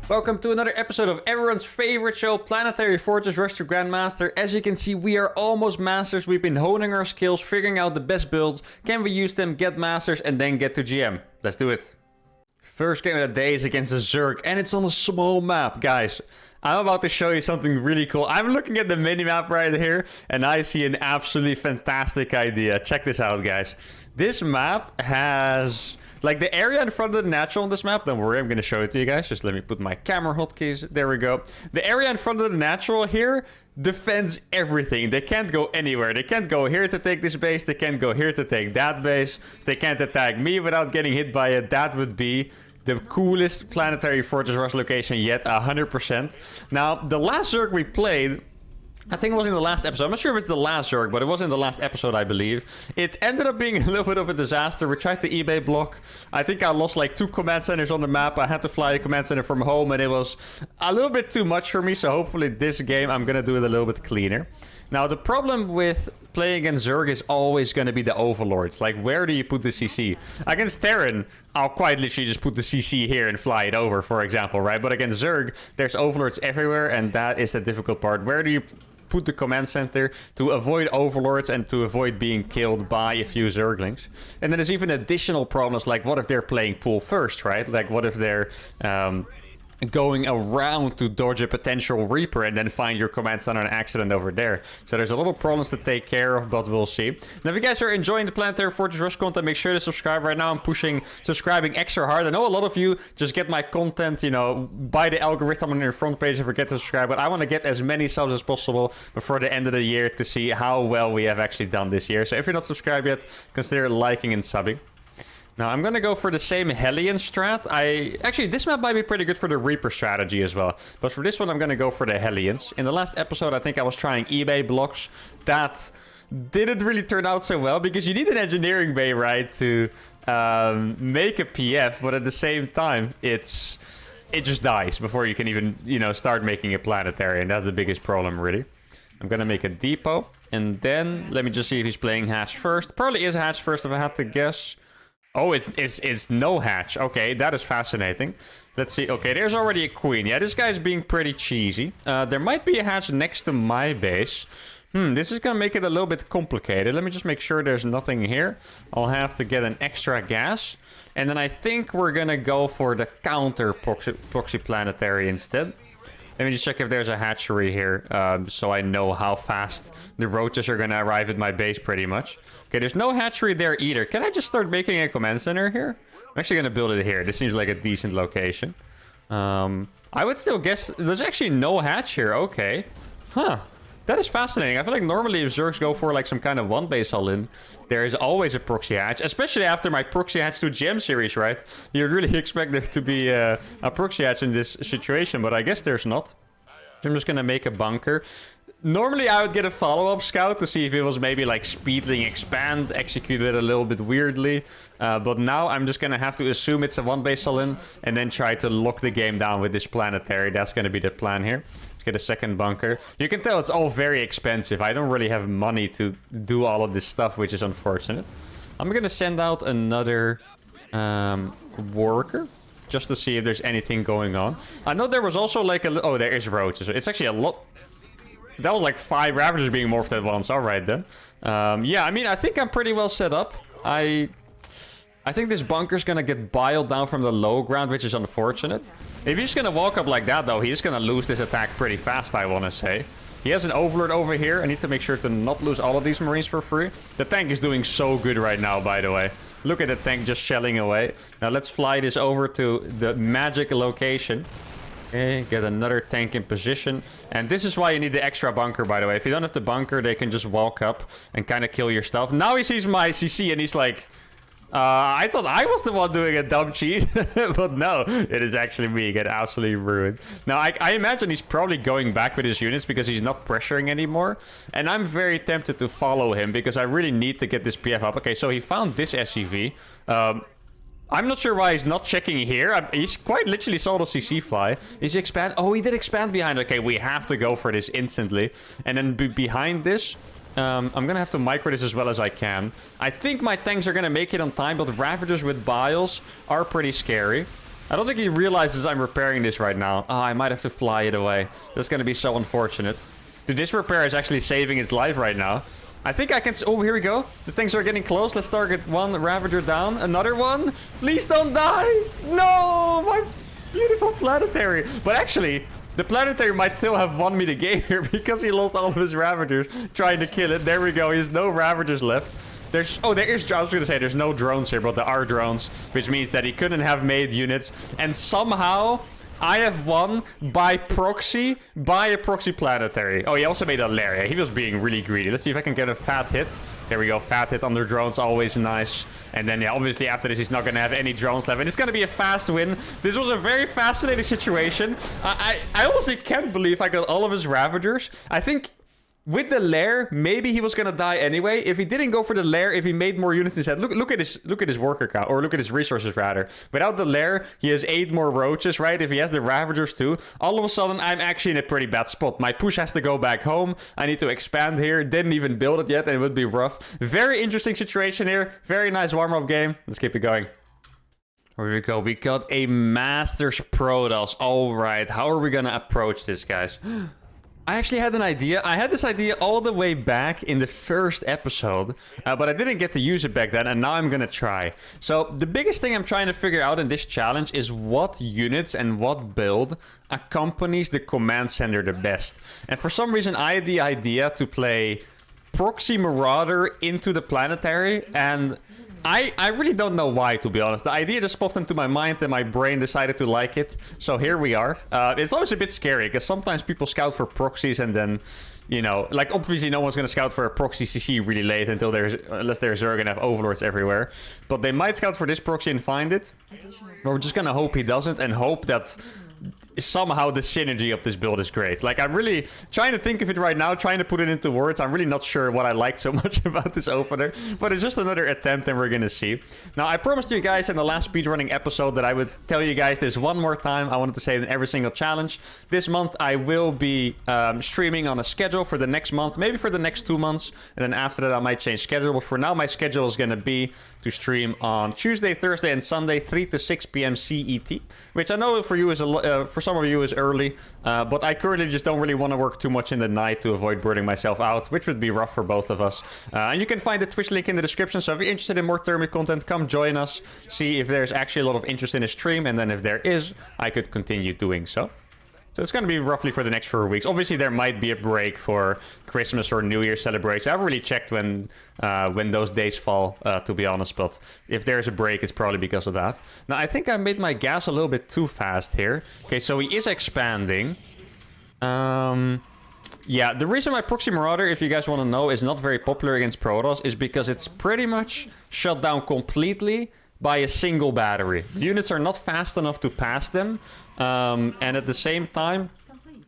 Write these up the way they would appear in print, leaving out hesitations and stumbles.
Welcome to another episode of everyone's favorite show, Planetary Fortress Rush to Grandmaster. As you can see, we are almost masters. We've been honing our skills, figuring out the best builds. Can we use them, get masters, and then get to GM? Let's do it. First game of the day is against the Zerg, and it's on a small map, guys. I'm about to show you something really cool. I'm looking at the minimap right here, and I see an absolutely fantastic idea. Check this out, guys. This map has... like, the area in front of the natural on this map, don't worry, I'm going to show it to you guys. Just let me put my camera hotkeys. There we go. The area in front of the natural here defends everything. They can't go anywhere. They can't go here to take this base. They can't go here to take that base. They can't attack me without getting hit by it. That would be the coolest Planetary Fortress Rush location yet, 100%. Now, the last Zerg we played... I think it was in the last episode. I'm not sure if it's the last Zerg, but it was in the last episode, I believe. It ended up being a little bit of a disaster. We tried the eBay block. I think I lost like 2 command centers on the map. I had to fly a command center from home, and it was a little bit too much for me. So hopefully this game, I'm going to do it a little bit cleaner. Now, the problem with playing against Zerg is always going to be the overlords. Like, where do you put the CC? Against Terran, I'll quite literally just put the CC here and fly it over, for example, right? But against Zerg, there's overlords everywhere, and that is the difficult part. Where do you put the command center to avoid overlords and to avoid being killed by a few Zerglings? And then there's even additional problems, like what if they're playing pool first, right? Like what if they're going around to dodge a potential Reaper and then find your command center on accident over there. So there's a lot of problems to take care of, but we'll see. Now, if you guys are enjoying the Planetary Fortress Rush content, make sure to subscribe. Right now, I'm pushing subscribing extra hard. I know a lot of you just get my content, you know, by the algorithm on your front page and forget to subscribe, but I want to get as many subs as possible before the end of the year to see how well we have actually done this year. So if you're not subscribed yet, consider liking and subbing. Now, I'm going to go for the same Hellion strat. Actually, this map might be pretty good for the Reaper strategy as well. But for this one, I'm going to go for the Hellions. In the last episode, I think I was trying eBay blocks. That didn't really turn out so well, because you need an engineering bay, right, to make a PF. But at the same time, it just dies before you can even, you know, start making a planetary. And that's the biggest problem, really. I'm going to make a depot. And then, let me just see if he's playing hatch first. Probably is hatch first, if I had to guess. Oh, it's no hatch. Okay, that is fascinating. Let's see. Okay, there's already a queen. Yeah, this guy's being pretty cheesy. There might be a hatch next to my base. This is going to make it a little bit complicated. Let me just make sure there's nothing here. I'll have to get an extra gas. And then I think we're going to go for the counter proxy planetary instead. Let me just check if there's a hatchery here, so I know how fast the roaches are going to arrive at my base, pretty much. Okay, there's no hatchery there either. Can I just start making a command center here? I'm actually going to build it here. This seems like a decent location. I would still guess... there's actually no hatch here. Okay. Huh. That is fascinating. I feel like normally if Zergs go for like some kind of one base all-in, there is always a proxy hatch, especially after my proxy hatch to GM series, right? You'd really expect there to be a proxy hatch in this situation, but I guess there's not. So I'm just gonna make a bunker. Normally I would get a follow-up scout to see if it was maybe like speedling expand, executed a little bit weirdly. But now I'm just gonna have to assume it's a one base all-in and then try to lock the game down with this planetary. That's gonna be the plan here. Let's get a second bunker. You can tell it's all very expensive. I don't really have money to do all of this stuff, which is unfortunate. I'm gonna send out another worker just to see if there's anything going on. I know there was also like a... oh, there is roaches. It's actually a lot... that was like 5 Ravagers being morphed at once. All right, then. Yeah, I mean, I think I'm pretty well set up. I think this bunker's gonna get biled down from the low ground, which is unfortunate. If he's just gonna walk up like that, though, he's gonna lose this attack pretty fast, I want to say. He has an overlord over here. I need to make sure to not lose all of these marines for free. The tank is doing so good right now, by the way. Look at the tank just shelling away. Now let's fly this over to the magic location. Okay, get another tank in position. And this is why you need the extra bunker, by the way. If you don't have the bunker, they can just walk up and kind of kill your stuff. Now he sees my CC and he's like... I thought I was the one doing a dumb cheat, but no, it is actually me. Get absolutely ruined. Now, I imagine he's probably going back with his units because he's not pressuring anymore. And I'm very tempted to follow him because I really need to get this PF up. Okay, so he found this SCV. I'm not sure why he's not checking here. He's quite literally saw the CC fly. Is he expand? Oh, he did expand behind. Okay, we have to go for this instantly. And then behind this... I'm gonna have to micro this as well as I can. I think my tanks are gonna make it on time, but Ravagers with biles are pretty scary. I don't think he realizes I'm repairing this right now. Oh, I might have to fly it away. That's gonna be so unfortunate. Dude, this repair is actually saving its life right now. I think I can... Oh, here we go. The things are getting close. Let's target one Ravager down. Another one. Please don't die. No, my beautiful Planetary. But actually, the Planetary might still have won me the game here because he lost all of his Ravagers trying to kill it. There we go. He has no Ravagers left. There's... Oh, there is... I was going to say there's no drones here, but there are drones, which means that he couldn't have made units. And somehow... I have won by proxy, by a proxy Planetary. Oh, he also made a lair. Yeah, he was being really greedy. Let's see if I can get a fat hit. There we go. Fat hit under drones, always nice. And then, yeah, obviously after this, he's not going to have any drones left. And it's going to be a fast win. This was a very fascinating situation. I honestly can't believe I got all of his Ravagers. I think... With the lair, maybe he was gonna die anyway. If he didn't go for the lair, if he made more units instead, look at his worker count, or look at his resources rather. Without the lair, he has 8 more roaches, right? If he has the Ravagers too, all of a sudden I'm actually in a pretty bad spot. My push has to go back home. I need to expand here. Didn't even build it yet, and it would be rough. Very interesting situation here. Very nice warm-up game. Let's keep it going. Here we go. We got a Masters Protoss. All right, how are we gonna approach this, guys? I actually had an idea. I had this idea all the way back in the first episode, but I didn't get to use it back then, and now I'm gonna try. So the biggest thing I'm trying to figure out in this challenge is what units and what build accompanies the command center the best. And for some reason, I had the idea to play Proxy Marauder into the Planetary, and I really don't know why, to be honest. The idea just popped into my mind and my brain decided to like it. So here we are. It's always a bit scary because sometimes people scout for proxies and then, you know, like obviously no one's going to scout for a proxy CC really late unless they're Zerg and have overlords everywhere. But they might scout for this proxy and find it. But we're just going to hope he doesn't and hope that somehow the synergy of this build is great. Like, I'm really trying to think of it right now, trying to put it into words. I'm really not sure what I liked so much about this opener, but it's just another attempt and we're gonna see. Now, I promised you guys in the last speedrunning episode that I would tell you guys this one more time. I wanted to say it in every single challenge. This month, I will be streaming on a schedule for the next month, maybe for the next 2 months, and then after that, I might change schedule. But for now, my schedule is gonna be to stream on Tuesday, Thursday, and Sunday, 3 to 6 p.m. CET, which I know for you is for some of you is early, but I currently just don't really want to work too much in the night to avoid burning myself out, which would be rough for both of us. And you can find the Twitch link in the description, so if you're interested in more thermic content, come join us, see if there's actually a lot of interest in the stream, and then if there is, I could continue doing so. So it's going to be roughly for the next 4 weeks. Obviously, there might be a break for Christmas or New Year celebrations. I haven't really checked when those days fall, to be honest. But if there's a break, it's probably because of that. Now, I think I made my gas a little bit too fast here. Okay, so he is expanding. Yeah, the reason why Proxy Marauder, if you guys want to know, is not very popular against Protoss is because it's pretty much shut down completely by a single battery. The units are not fast enough to pass them. And at the same time,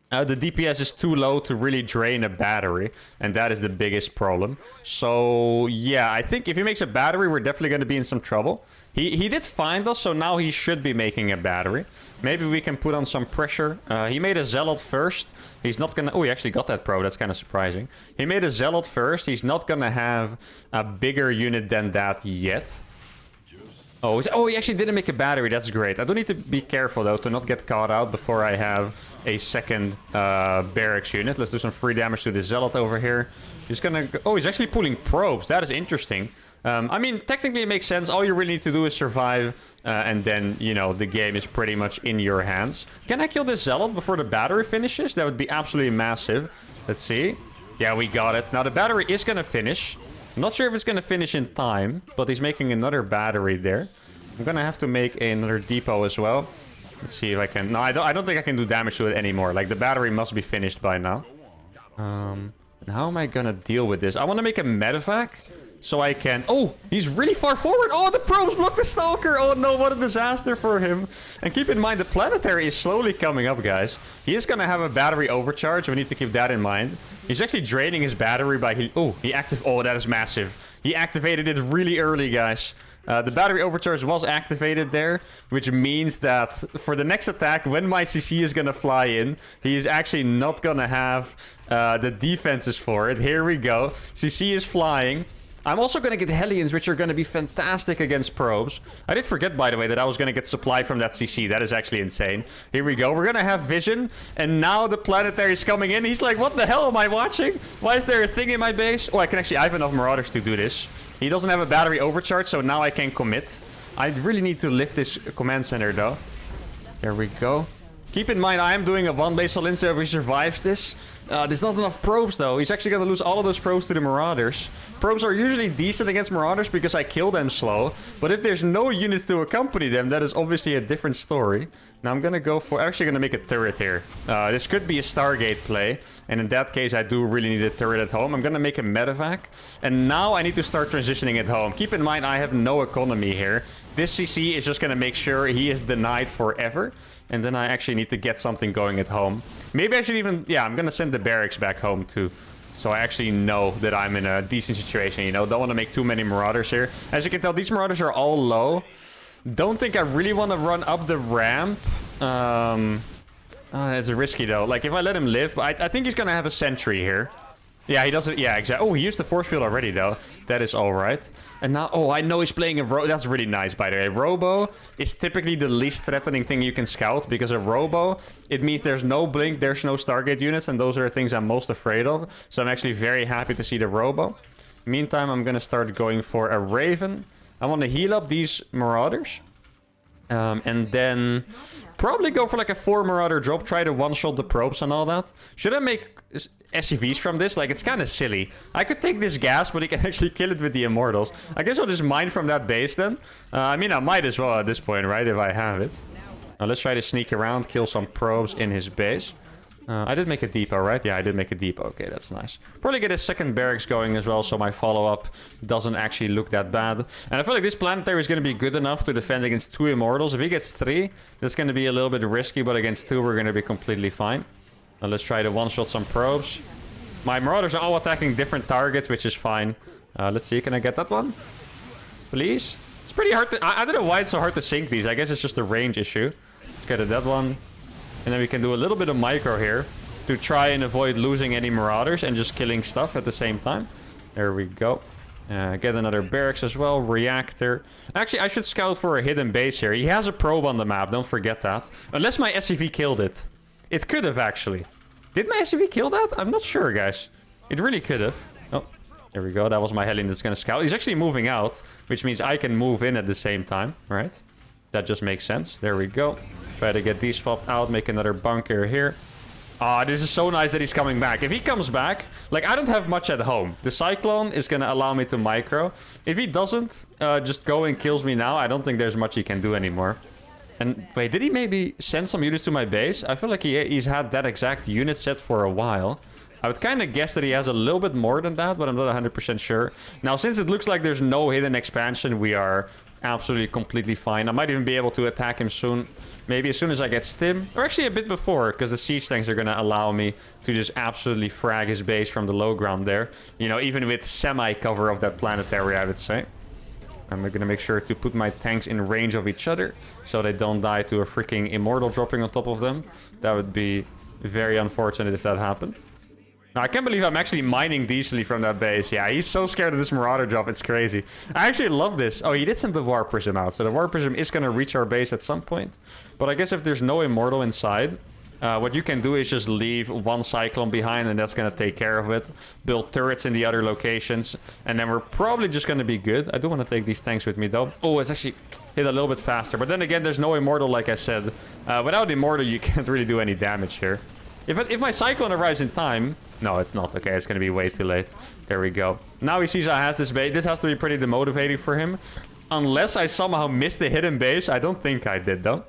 the DPS is too low to really drain a battery. And that is the biggest problem. So, yeah, I think if he makes a battery, we're definitely going to be in some trouble. He did find us, so now he should be making a battery. Maybe we can put on some pressure. He made a Zealot first. He's not going to... Oh, he actually got that pro. That's kind of surprising. He made a Zealot first. He's not going to have a bigger unit than that yet. Oh, he actually didn't make a battery. That's great. I do need to be careful, though, to not get caught out before I have a second barracks unit. Let's do some free damage to the Zealot over here. He's gonna... Oh, he's actually pulling probes. That is interesting. I mean, technically it makes sense. All you really need to do is survive, and then, you know, the game is pretty much in your hands. Can I kill this Zealot before the battery finishes? That would be absolutely massive. Let's see. Yeah, we got it. Now, the battery is gonna finish. I'm not sure if it's going to finish in time, but he's making another battery there. I'm going to have to make another depot as well. Let's see if I can... No, I don't think I can do damage to it anymore. Like, the battery must be finished by now. And how am I going to deal with this? I want to make a medevac so I can... Oh, he's really far forward. Oh, the probes block the Stalker. Oh, no, what a disaster for him. And keep in mind, the Planetary is slowly coming up, guys. He is going to have a battery overcharge. We need to keep that in mind. He's actually draining his battery by... Oh, Oh, that is massive. He activated it really early, guys. The battery overcharge was activated there, which means that for the next attack, when my CC is going to fly in, he is actually not going to have the defenses for it. Here we go. CC is flying. I'm also going to get Hellions, which are going to be fantastic against probes. I did forget, by the way, that I was going to get supply from that CC. That is actually insane. Here we go. We're going to have vision. And now the Planetary is coming in. He's like, what the hell am I watching? Why is there a thing in my base? Oh, I have enough Marauders to do this. He doesn't have a battery overcharge, so now I can commit. I really need to lift this command center, though. There we go. Keep in mind, I am doing a one-base Lindsay if he survives this. There's not enough probes, though. He's actually going to lose all of those probes to the Marauders. Probes are usually decent against Marauders because I kill them slow. But if there's no units to accompany them, that is obviously a different story. Now I'm going to go for... Actually going to make a turret here. This could be a Stargate play. And in that case, I do really need a turret at home. I'm going to make a medevac. And now I need to start transitioning at home. Keep in mind, I have no economy here. This CC is just going to make sure he is denied forever. And then I actually need to get something going at home. Maybe I should even... Yeah, I'm going to send the barracks back home too. So I actually know that I'm in a decent situation, you know. Don't want to make too many Marauders here. As you can tell, these Marauders are all low. Don't think I really want to run up the ramp. It's risky though. Like if I let him live, I think he's going to have a sentry here. Yeah, he doesn't... Yeah, exactly. Oh, he used the force field already, though. That is all right. And now... Oh, I know he's playing a... That's really nice, by the way. Robo is typically the least threatening thing you can scout. Because a Robo, it means there's no blink, there's no Stargate units. And those are the things I'm most afraid of. So I'm actually very happy to see the Robo. Meantime, I'm going to start going for a Raven. I want to heal up these Marauders. And then... Probably go for like a 4 Marauder drop. Try to one-shot the probes and all that. Should I make SCVs from this? Like, it's kind of silly. I could take this gas, but he can actually kill it with the Immortals. I guess I'll just mine from that base then. I mean, I might as well at this point, right? If I have it. Now, let's try to sneak around, kill some probes in his base. I did make a depot, right? Yeah, I did make a depot. Okay, that's nice. Probably get a second barracks going as well, so my follow-up doesn't actually look that bad. And I feel like this Planetary is going to be good enough to defend against 2 Immortals. If he gets 3, that's going to be a little bit risky, but against 2, we're going to be completely fine. Now let's try to one-shot some probes. My Marauders are all attacking different targets, which is fine. Let's see, can I get that one? Please? It's pretty hard to... I don't know why it's so hard to sink these. I guess it's just a range issue. Let's get that one. And then we can do a little bit of micro here to try and avoid losing any Marauders and just killing stuff at the same time. There we go. Get another barracks as well. Reactor. Actually, I should scout for a hidden base here. He has a probe on the map. Don't forget that. Unless my SCV killed it. It could have, actually. Did my SCV kill that? I'm not sure, guys. It really could have. Oh, there we go. That was my Hellion that's going to scout. He's actually moving out, which means I can move in at the same time, right? That just makes sense. There we go. Try to get these swapped out, make another bunker here. Ah, this is so nice that he's coming back. If he comes back, like, I don't have much at home. The Cyclone is going to allow me to micro. If he doesn't just go and kills me now, I don't think there's much he can do anymore. And wait, did he maybe send some units to my base? I feel like he's had that exact unit set for a while. I would kind of guess that he has a little bit more than that, but I'm not 100% sure. Now, since it looks like there's no hidden expansion, we are absolutely completely fine. I might even be able to attack him soon. Maybe as soon as I get Stim. Or actually a bit before, because the siege tanks are going to allow me to just absolutely frag his base from the low ground there. You know, even with semi-cover of that Planetary, I would say. I'm going to make sure to put my tanks in range of each other, so they don't die to a freaking Immortal dropping on top of them. That would be very unfortunate if that happened. Now, I can't believe I'm actually mining decently from that base. Yeah, he's so scared of this Marauder drop. It's crazy. I actually love this. Oh, he did send the War Prism out. So the War Prism is going to reach our base at some point. But I guess if there's no Immortal inside, what you can do is just leave one Cyclone behind, and that's going to take care of it. Build turrets in the other locations. And then we're probably just going to be good. I do want to take these tanks with me, though. Oh, it's actually hit a little bit faster. But then again, there's no Immortal, like I said. Without Immortal, you can't really do any damage here. If my Cyclone arrives in time... No, it's not. Okay, it's going to be way too late. There we go. Now he sees I has this base. This has to be pretty demotivating for him. Unless I somehow missed the hidden base. I don't think I did, though.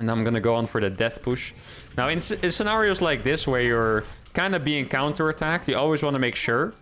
And I'm going to go on for the death push. Now, in scenarios like this, where you're kind of being counterattacked, you always want to make sure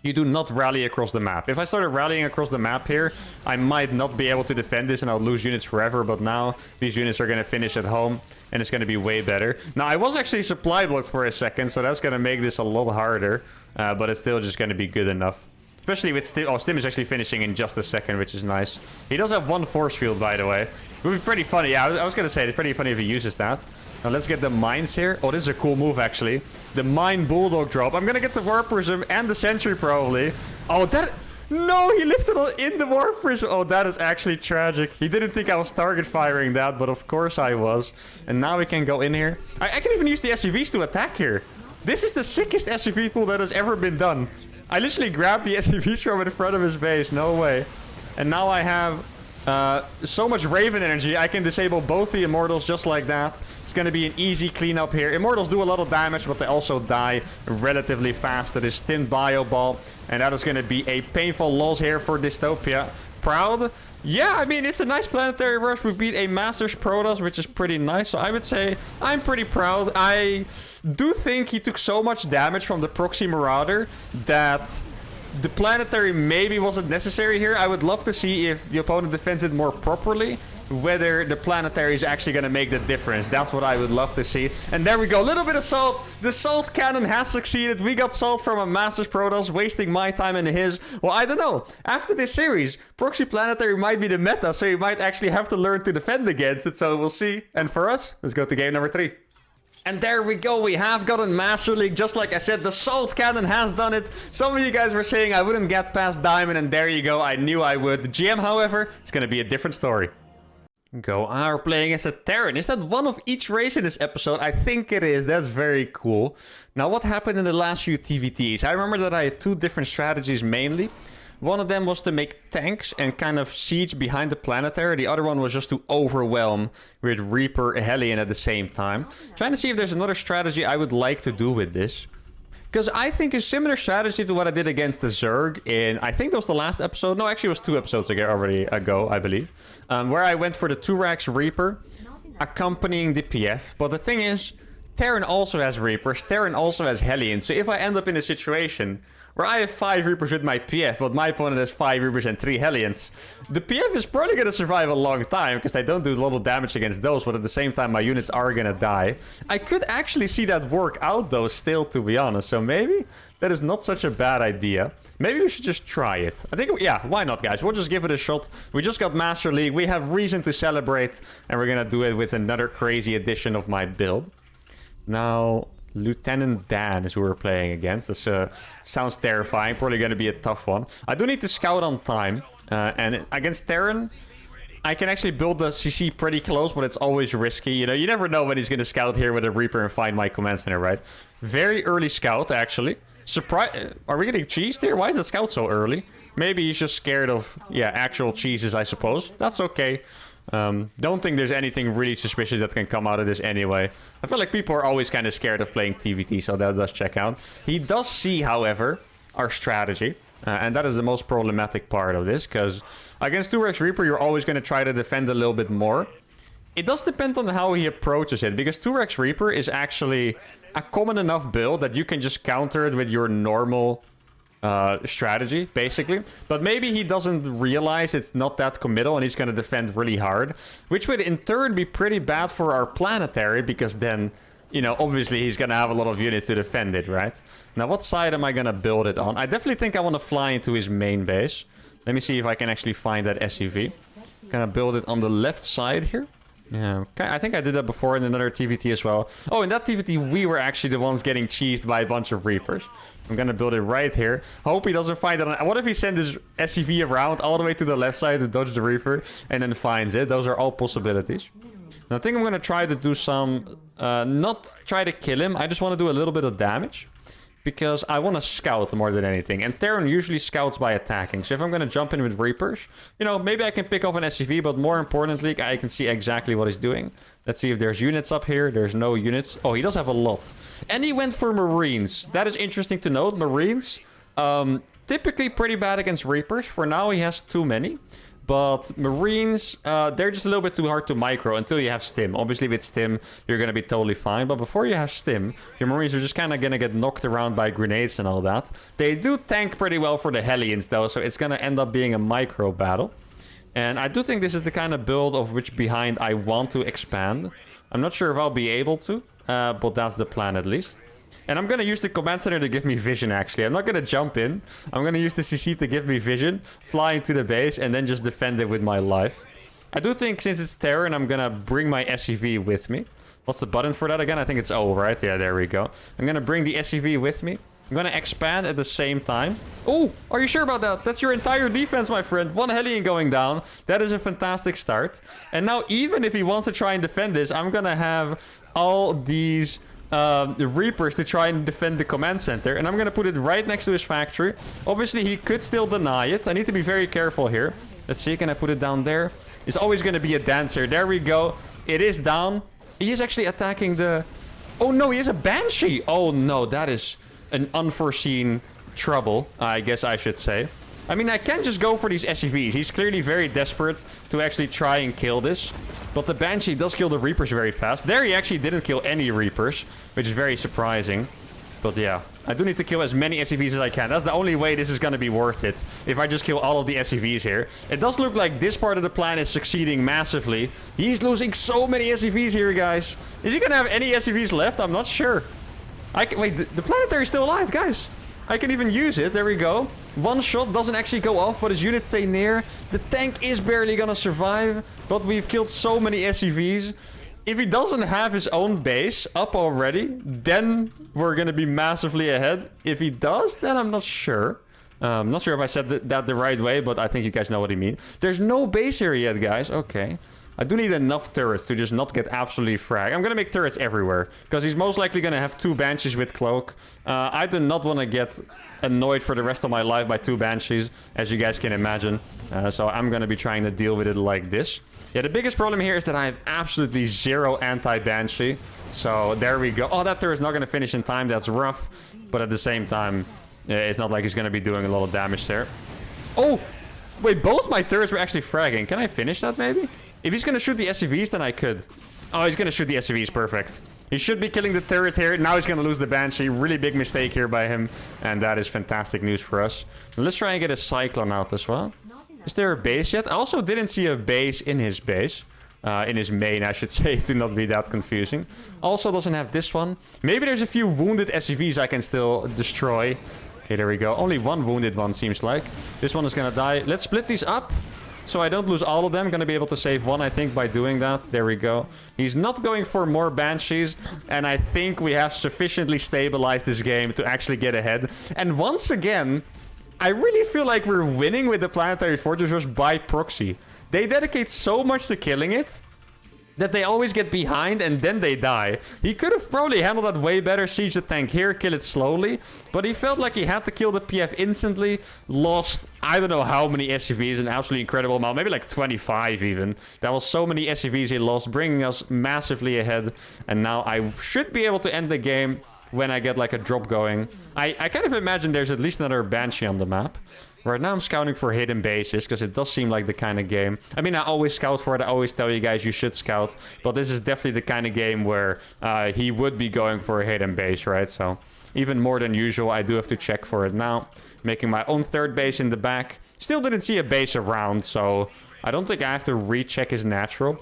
you do not rally across the map. If I started rallying across the map here, I might not be able to defend this and I'll lose units forever. But now these units are going to finish at home and it's going to be way better. Now, I was actually supply blocked for a second, so that's going to make this a lot harder. But it's still just going to be good enough. Especially with Stim. Oh, Stim is actually finishing in just a second, which is nice. He does have one force field, by the way. It would be pretty funny. Yeah, I was going to say, it's pretty funny if he uses that. Now, let's get the mines here. Oh, this is a cool move, actually. The mine bulldog drop. I'm going to get the War Prism and the sentry, probably. Oh, that... No, he lifted in the warp prison. Oh, that is actually tragic. He didn't think I was target firing that, but of course I was. And now we can go in here. I can even use the SCVs to attack here. This is the sickest SCV pool that has ever been done. I literally grabbed the SCVs from in front of his base. No way. And now I have so much Raven energy, I can disable both the Immortals just like that. It's going to be an easy cleanup here. Immortals do a lot of damage, but they also die relatively fast to this Stint Bio Ball. And that is going to be a painful loss here for Dystopia. Proud? Yeah, I mean, it's a nice planetary rush. We beat a Masters Protoss, which is pretty nice. So I would say I'm pretty proud. I do think he took so much damage from the Proxy Marauder that the Planetary maybe wasn't necessary here. I would love to see if the opponent defends it more properly, whether the Planetary is actually going to make the difference. That's what I would love to see. And there we go. A little bit of salt. The salt cannon has succeeded. We got salt from a Masters Protoss, wasting my time and his. Well, I don't know. After this series, Proxy Planetary might be the meta, so you might actually have to learn to defend against it. So we'll see. And for us, let's go to game number 3. And there we go, we have gotten Master League. Just like I said, the Salt Cannon has done it. Some of you guys were saying I wouldn't get past Diamond, and there you go, I knew I would. The GM, however, is going to be a different story. Go, we're playing as a Terran. Is that one of each race in this episode? I think it is. That's very cool. Now, what happened in the last few TVTs? I remember that I had 2 different strategies mainly. One of them was to make tanks and kind of siege behind the Planetary. The other one was just to overwhelm with Reaper Hellion at the same time. Trying to see if there's another strategy I would like to do with this. Because I think a similar strategy to what I did against the Zerg in, I think that was the last episode. No, actually it was 2 episodes ago, I believe. Where I went for the 2-Rax Reaper, accompanying the PF. But the thing is, Terran also has Reapers, Terran also has Hellion. So if I end up in a situation where I have 5 Reapers with my PF, but my opponent has 5 Reapers and 3 Hellions, the PF is probably going to survive a long time, because they don't do a lot of damage against those, but at the same time my units are going to die. I could actually see that work out though still, to be honest, so maybe that is not such a bad idea. Maybe we should just try it. I think, yeah, why not, guys? We'll just give it a shot. We just got Master League, we have reason to celebrate, and we're going to do it with another crazy edition of my build. Now, Lieutenant Dan is who we're playing against. This sounds terrifying. Probably going to be a tough one. I do need to scout on time. And against Terran, I can actually build the CC pretty close, but it's always risky. You know, you never know when he's going to scout here with a Reaper and find my command center, right? Very early scout, actually. Surprise! Are we getting cheesed here? Why is the scout so early? Maybe he's just scared of, yeah, actual cheeses, I suppose. That's okay. Don't think there's anything really suspicious that can come out of this anyway. I feel like people are always kind of scared of playing TVT, so that does check out. He does see, however, our strategy. And that is the most problematic part of this, because against 2-Rax Reaper, you're always going to try to defend a little bit more. It does depend on how he approaches it, because 2-Rax Reaper is actually a common enough build that you can just counter it with your normal strategy, basically. But maybe he doesn't realize it's not that committal and he's going to defend really hard, which would in turn be pretty bad for our Planetary, because then, you know, obviously he's going to have a lot of units to defend it, right? Now, what side am I going to build it on? I definitely think I want to fly into his main base. Let me see if I can actually find that SUV. Gonna build it on the left side here. Yeah, okay. I think I did that before in another TVT as well. Oh, in that TVT, we were actually the ones getting cheesed by a bunch of Reapers. I'm gonna build it right here. Hope he doesn't find it. What if he sends his SUV around all the way to the left side to dodge the Reaper and then finds it? Those are all possibilities. Now, I think I'm gonna try to do some... not try to kill him. I just want to do a little bit of damage, because I want to scout more than anything. And Terran usually scouts by attacking. So if I'm going to jump in with Reapers, you know, maybe I can pick off an SCV, but more importantly, I can see exactly what he's doing. Let's see if there's units up here. There's no units. Oh, he does have a lot. And he went for Marines. That is interesting to note. Marines, typically pretty bad against Reapers. For now, he has too many. But Marines, they're just a little bit too hard to micro until you have Stim. Obviously, with Stim, you're going to be totally fine. But before you have Stim, your Marines are just kind of going to get knocked around by grenades and all that. They do tank pretty well for the Hellions, though. So it's going to end up being a micro battle. And I do think this is the kind of build of which behind I want to expand. I'm not sure if I'll be able to, but that's the plan at least. And I'm going to use the command center to give me vision, actually. I'm not going to jump in. I'm going to use the CC to give me vision, fly into the base, and then just defend it with my life. I do think since it's Terran, I'm going to bring my SCV with me. What's the button for that again? I think it's O, right? Yeah, there we go. I'm going to bring the SCV with me. I'm gonna expand at the same time. Oh, are you sure about that? That's your entire defense, my friend. One heli going down. That is a fantastic start. And now, even if he wants to try and defend this, I'm gonna have all these Reapers to try and defend the command center. And I'm gonna put it right next to his factory. Obviously, he could still deny it. I need to be very careful here. Let's see, can I put it down there? It's always gonna be a dancer. There we go. It is down. He is actually attacking the... Oh no, he has a Banshee. Oh no, that is an unforeseen trouble, I guess I should say. I mean, I can't just go for these SCVs. He's clearly very desperate to actually try and kill this. But the Banshee does kill the Reapers very fast. There he actually didn't kill any Reapers, which is very surprising. But yeah, I do need to kill as many SCVs as I can. That's the only way this is going to be worth it. If I just kill all of the SCVs here. It does look like this part of the plan is succeeding massively. He's losing so many SCVs here, guys. Is he going to have any SCVs left? I'm not sure. Wait, the Planetary is still alive, guys. I can even use it. There we go. One shot doesn't actually go off, but his units stay near. The tank is barely gonna survive, but we've killed so many SCVs. If he doesn't have his own base up already, then we're gonna be massively ahead. If he does, then I'm not sure. I'm not sure if I said that the right way, but I think you guys know what I mean. There's no base here yet, guys. Okay. I do need enough turrets to just not get absolutely fragged. I'm gonna make turrets everywhere, because he's most likely gonna have 2 Banshees with Cloak. I do not want to get annoyed for the rest of my life by 2 Banshees, as you guys can imagine. So I'm gonna be trying to deal with it like this. Yeah, the biggest problem here is that I have absolutely 0 anti-Banshee. So there we go. Oh, that turret's not gonna finish in time. That's rough. But at the same time, it's not like he's gonna be doing a lot of damage there. Oh! Wait, both my turrets were actually fragging. Can I finish that, maybe? If he's gonna shoot the SCVs, then I could. Oh, he's gonna shoot the SCVs. Perfect. He should be killing the turret here. Now he's gonna lose the Banshee. Really big mistake here by him. And that is fantastic news for us. Let's try and get a Cyclone out as well. Is there a base yet? I also didn't see a base in his base. In his main, I should say, to not be that confusing. Also doesn't have this one. Maybe there's a few wounded SCVs I can still destroy. Okay, there we go. Only one wounded one, seems like. This one is gonna die. Let's split these up, so I don't lose all of them. I'm gonna be able to save one, I think, by doing that. There we go. He's not going for more Banshees, and I think we have sufficiently stabilized this game to actually get ahead. And once again, I really feel like we're winning with the Planetary Fortress Rush by proxy. They dedicate so much to killing it that they always get behind and then they die. He could have probably handled that way better. Siege the tank here, kill it slowly. But he felt like he had to kill the PF instantly. Lost, I don't know how many SCVs, an absolutely incredible amount. Maybe like 25 even. That was so many SCVs he lost, bringing us massively ahead. And now I should be able to end the game when I get like a drop going. I kind of imagine there's at least another Banshee on the map. Right now I'm scouting for hidden bases, because it does seem like the kind of game. I mean, I always scout for it. I always tell you guys you should scout. But this is definitely the kind of game where he would be going for a hidden base, right? So even more than usual, I do have to check for it now. Making my own third base in the back. Still didn't see a base around, so I don't think I have to recheck his natural.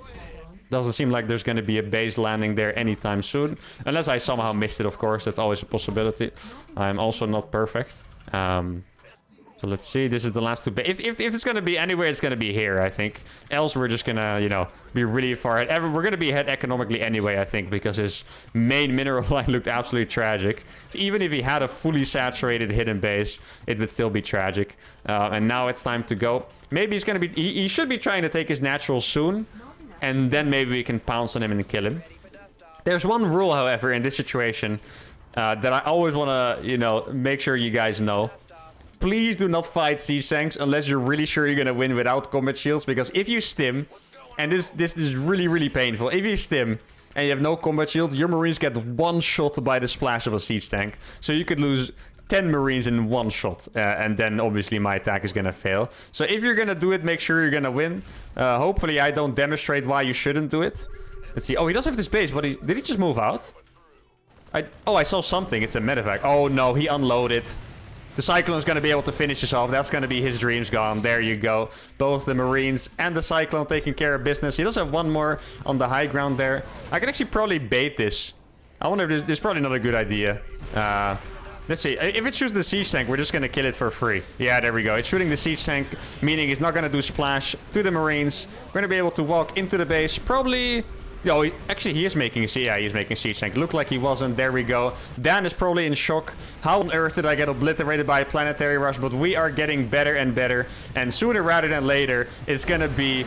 Doesn't seem like there's going to be a base landing there anytime soon. Unless I somehow missed it, of course. That's always a possibility. I'm also not perfect. So let's see. This is the last 2 bases. If it's going to be anywhere, it's going to be here, I think. Else we're just going to, you know, be really far ahead. We're going to be ahead economically anyway, I think. Because his main mineral line looked absolutely tragic. Even if he had a fully saturated hidden base, it would still be tragic. And now it's time to go. Maybe he's going to be... He should be trying to take his natural soon. And then maybe we can pounce on him and kill him. There's one rule, however, in this situation that I always want to, you know, make sure you guys know. Please do not fight siege tanks unless you're really sure you're going to win without combat shields. Because if you stim, and this is really, really painful. If you stim and you have no combat shield, your Marines get one shot by the splash of a siege tank. So you could lose 10 Marines in one shot. And then obviously my attack is going to fail. So if you're going to do it, make sure you're going to win. Hopefully I don't demonstrate why you shouldn't do it. Let's see. Oh, he does have this base, but did he just move out? I saw something. It's a medevac. Oh no, he unloaded. The Cyclone is going to be able to finish this off. That's going to be his dreams gone. There you go. Both the Marines and the Cyclone taking care of business. He does have one more on the high ground there. I can actually probably bait this. I wonder if this is probably not a good idea. Let's see. If it shoots the siege tank, we're just going to kill it for free. Yeah, there we go. It's shooting the siege tank, meaning it's not going to do splash to the Marines. We're going to be able to walk into the base. Probably Yo, actually, he is making a siege. Yeah, he is making a siege tank. Looked like he wasn't. There we go. Dan is probably in shock. How on earth did I get obliterated by a planetary rush? But we are getting better and better. And sooner rather than later, it's gonna be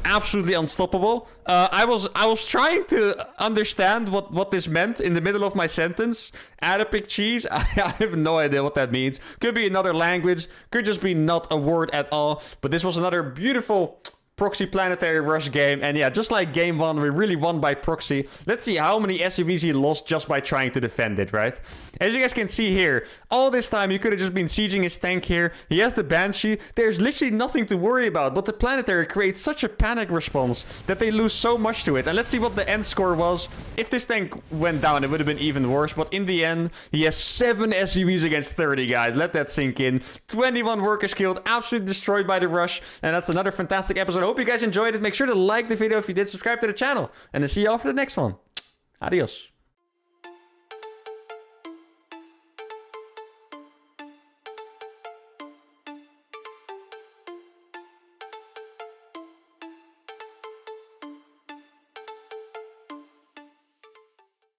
absolutely unstoppable. I was trying to understand what this meant in the middle of my sentence. Adipic cheese? I have no idea what that means. Could be another language. Could just be not a word at all. But this was another beautiful Proxy Planetary Rush game. And yeah, just like game 1, we really won by Proxy. Let's see how many SUVs he lost just by trying to defend it, right? As you guys can see here, all this time he could have just been sieging his tank here. He has the Banshee. There's literally nothing to worry about. But the Planetary creates such a panic response that they lose so much to it. And let's see what the end score was. If this tank went down, it would have been even worse. But in the end, he has 7 SUVs against 30, guys. Let that sink in. 21 workers killed, absolutely destroyed by the rush. And that's another fantastic episode. I hope you guys enjoyed it. Make sure to like the video if you did. Subscribe to the channel. And I'll see you all for the next one. Adios.